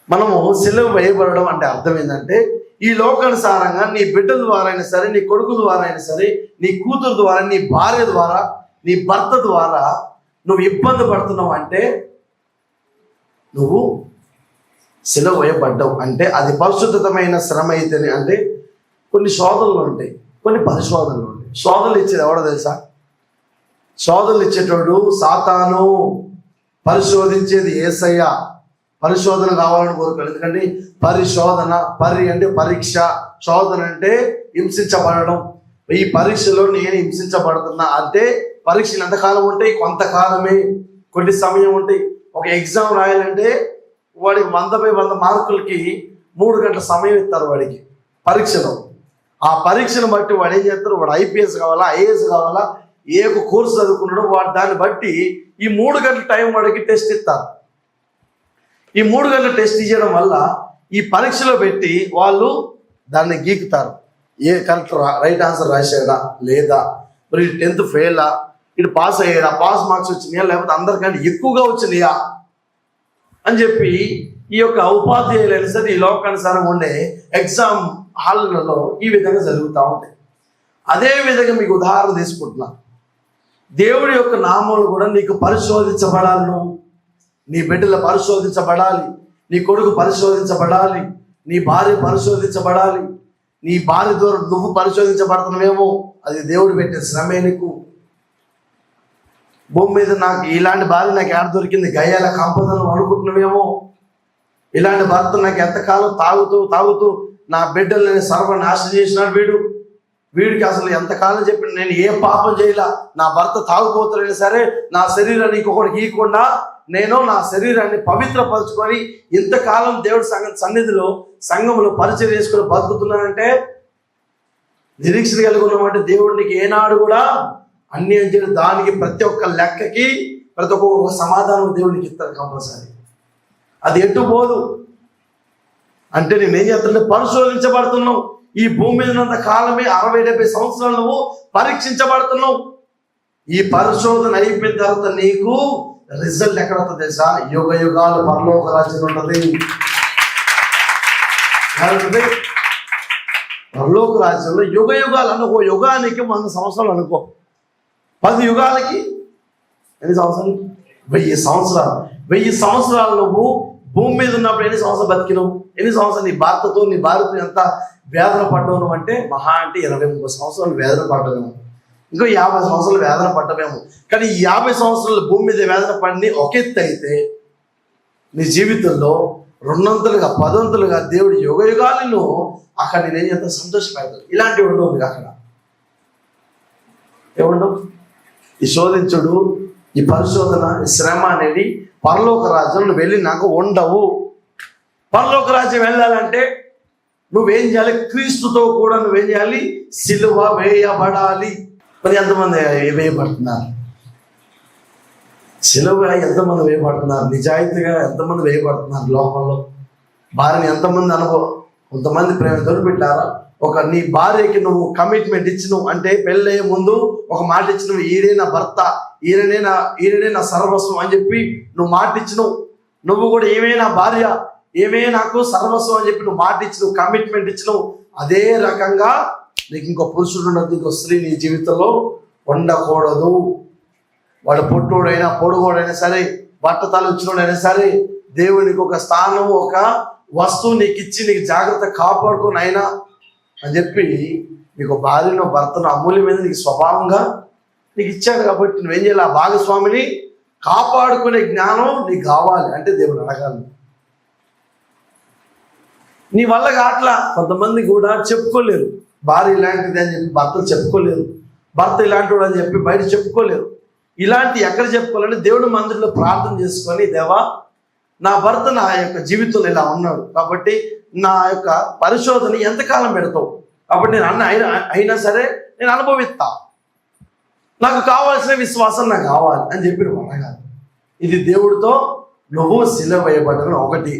మనము సిలువ వేయబడడం అంటే అర్థం ఏంటంటే, ఈ లోకానుసారంగా నీ బిడ్డల ద్వారా అయినా సరే, నీ కొడుకు ద్వారా అయినా సరే, నీ కూతురు ద్వారా, నీ భార్య ద్వారా, నీ భర్త ద్వారా నువ్వు ఇబ్బంది పడుతున్నావు అంటే నువ్వు సిలువ వేయబడ్డావు. అంటే అది పరిశుద్ధమైన శ్రమ అయితేనే. అంటే కొన్ని శోధనలు ఉంటాయి, కొన్ని పరిశోధనలు ఉంటాయి. శోధనలు ఇచ్చేది ఎవడో తెలుసా? శోధనలు ఇచ్చేటోడు సాతాను, పరిశోధించేది యేసయ్య. పరిశోధన కావాలని కోరుకోవాలి. ఎందుకంటే పరిశోధన, అంటే పరీక్ష, శోధన అంటే హింసించబడడం. ఈ పరీక్షలో నేను హింసించబడుతున్నా అంటే పరీక్షలు ఎంతకాలం ఉంటాయి? కొంతకాలమే, కొన్ని సమయం ఉంటాయి. ఒక ఎగ్జామ్ రాయాలంటే వాడికి 100/100 మార్కులకి 3 గంటల సమయం ఇస్తారు వాడికి పరీక్షలో. ఆ పరీక్షను బట్టి వాడు ఏం చేస్తారు? వాడు ఐపీఎస్ కావాలా, ఐఏఎస్ కావాలా, ఏ కోర్సు చదువుకున్నాడో వాడు దాన్ని బట్టి ఈ 3 గంటల టైం వాడికి టెస్ట్ ఇస్తారు. ఈ 3 గంటల టెస్ట్ ఇవ్వడం వల్ల ఈ పరీక్షలో పెట్టి వాళ్ళు దాన్ని గీకుతారు. ఏ కరెక్ట్ రైట్ ఆన్సర్ రాశాడా లేదా, మరి 10th ఫెయిలా, ఇటు పాస్ అయ్యాడా, పాస్ మార్క్స్ వచ్చినాయా, లేకపోతే అందరికంటే ఎక్కువగా వచ్చినాయా అని చెప్పి ఈ యొక్క ఉపాధ్యాయులైనా సరే ఈ లోకానుసారం ఉండే ఎగ్జామ్ హాల్లలో ఈ విధంగా జరుగుతూ ఉంటాయి. అదే విధంగా మీకు ఉదాహరణ తీసుకుంటున్నా. దేవుడి యొక్క నామాలు కూడా నీకు పరిశోధించబడాలి. నువ్వు నీ బిడ్డలు పరిశోధించబడాలి, నీ కొడుకు పరిశోధించబడాలి, నీ భార్య పరిశోధించబడాలి. నీ భార్య ద్వారా నువ్వు పరిశోధించబడుతున్నావేమో, అది దేవుడు పెట్టే శ్రమే. నీకు భూమి మీద నాకు ఇలాంటి భార్య నాకు ఏడ దొరికింది, గయ్యాల కంపదను అనుకుంటున్నావేమో. ఇలాంటి భర్త నాకు ఎంతకాలం తాగుతూ నా బిడ్డల్ని సర్వనాశనం చేసినాడు వీడికి అసలు ఎంతకాలం చెప్పిన నేను ఏ పాపం చేయలా, నా భర్త తాగుపోతున్నా సరే నా శరీరాన్ని ఇంకొకటి గీయకుండా నేను నా శరీరాన్ని పవిత్రపరచుకొని ఇంతకాలం దేవుడి సన్నిధిలో సంఘంలో పరిచయం చేసుకుని బతుకుతున్నానంటే నిరీక్షణ కలిగి ఉన్నామంటే దేవుడు నీకు ఏనాడు కూడా అన్యాయం చేయడం. దానికి ప్రతి ఒక్క లెక్కకి ప్రతి ఒక్క సమాధానం దేవుడికి ఇస్తాడు కంపల్సరీ. అది ఎటు పోదు. అంటే నేనేం చేస్తున్నా? పరిశోధించబడుతున్నావు. ఈ భూమి మీద ఉన్నంత కాలమే 60-70 సంవత్సరాలు నువ్వు పరీక్షించబడుతున్నావు. ఈ పరిశోధన అయిపోయిన తర్వాత నీకు రిజల్ట్ ఎక్కడ వస్తుంది తెలుసా? యుగ యుగాలు పరలోక రాజ్యం ఉంటుంది. పరలోక రాజ్యంలో యుగ యుగాలు అనుకో. యుగానికి 100 సంవత్సరాలు అనుకో. 10 యుగాలకి ఎన్ని సంవత్సరాలు? 1000 సంవత్సరాలు. 1000 సంవత్సరాలు నువ్వు భూమి మీద ఉన్నప్పుడు ఎన్ని సంవత్సరాలు బతికినావు? ఎన్ని సంవత్సరాలు నీ భర్తతో నీ భార్యతో ఎంత వేదన పడ్డావు నువ్వు అంటే మహా అంటే 20-30 సంవత్సరాలు వేదన పడ్డావేమో, ఇంకో 50 సంవత్సరాలు వేదన పడ్డమేమో. కానీ ఈ 50 సంవత్సరాలు భూమి మీద వేదన పడి ఒక ఎత్తు అయితే నీ జీవితంలో 200లుగా 10 దేవుడు యుగ యుగాలను అక్కడ నేను ఎంత సంతోషపడతాను. ఇలాంటివి ఉండవు నీకు అక్కడ. ఏముండవు. ఈ శోధించుడు, ఈ పరిశోధన, ఈ శ్రమ అనేది పరలోక రాజ్యం వెళ్ళినాక ఉండవు. పరలోక రాజ్యం వెళ్ళాలంటే నువ్వేం చేయాలి? క్రీస్తుతో కూడా నువ్వేం చేయాలి? సిలువ వేయబడాలి. మరి ఎంతమంది వేయబడుతున్నారు? సిలువ ఎంతమంది వేయబడుతున్నారు? నిజాయితీగా ఎంతమంది వేయబడుతున్నారు? లోకంలో భార్యని ఎంతమంది కొంతమంది ప్రేమ దొరికిపెట్టారా? నీ భార్యకి నువ్వు కమిట్మెంట్ ఇచ్చినవు అంటే పెళ్ళయ్యే ముందు ఒక మాట ఇచ్చినవు, ఈయనే నా భర్త, ఈయననే నా సర్వస్వం అని చెప్పి నువ్వు మాట ఇచ్చినవు. నువ్వు కూడా ఏమే నా భార్య, ఏమే నాకు సర్వస్వం అని చెప్పి నువ్వు మాట ఇచ్చినవు, కమిట్మెంట్ ఇచ్చినవు. అదే రకంగా నీకు ఇంకో పురుషుడు ఉండదు, ఇంకో స్త్రీ నీ జీవితంలో ఉండకూడదు. వాడు పొట్టోడైనా పొడుగోడైనా సరే, బట్టతలు వచ్చినోడైనా సరే, దేవునికి ఒక స్థానం, ఒక వస్తువు నీకు ఇచ్చి నీకు జాగ్రత్త కాపాడుకొని అయినా అని చెప్పి నీకు భార్యను భర్తను అమూల్యమైన నీకు స్వభావంగా నీకు ఇచ్చాడు. కాబట్టి నువ్వేం చేయాలి? ఆ భాగస్వామిని కాపాడుకునే జ్ఞానం నీకు కావాలి. అంటే దేవుడు అడగాలి. నీ వల్ల కాట్లా. కొంతమంది కూడా చెప్పుకోలేరు, భార్య ఇలాంటిది అని చెప్పి భర్తలు చెప్పుకోలేరు, భర్త ఇలాంటివాడు అని చెప్పి బయట చెప్పుకోలేరు. ఇలాంటి ఎక్కడ చెప్పుకోవాలంటే దేవుడి మందిరంలో ప్రార్థన చేసుకొని, దేవా నా భర్త నా యొక్క జీవితంలో ఇలా ఉన్నాడు కాబట్టి నా యొక్క పరిశోధన ఎంతకాలం పెడతావు, కాబట్టి నేను అయినా సరే నేను అనుభవిస్తా, నాకు కావాల్సిన విశ్వాసం నాకు కావాలి అని చెప్పి నువ్వు అడగాలి. ఇది దేవుడితో నువ్వు సిలువ వేయబడ్డ ఒకటి.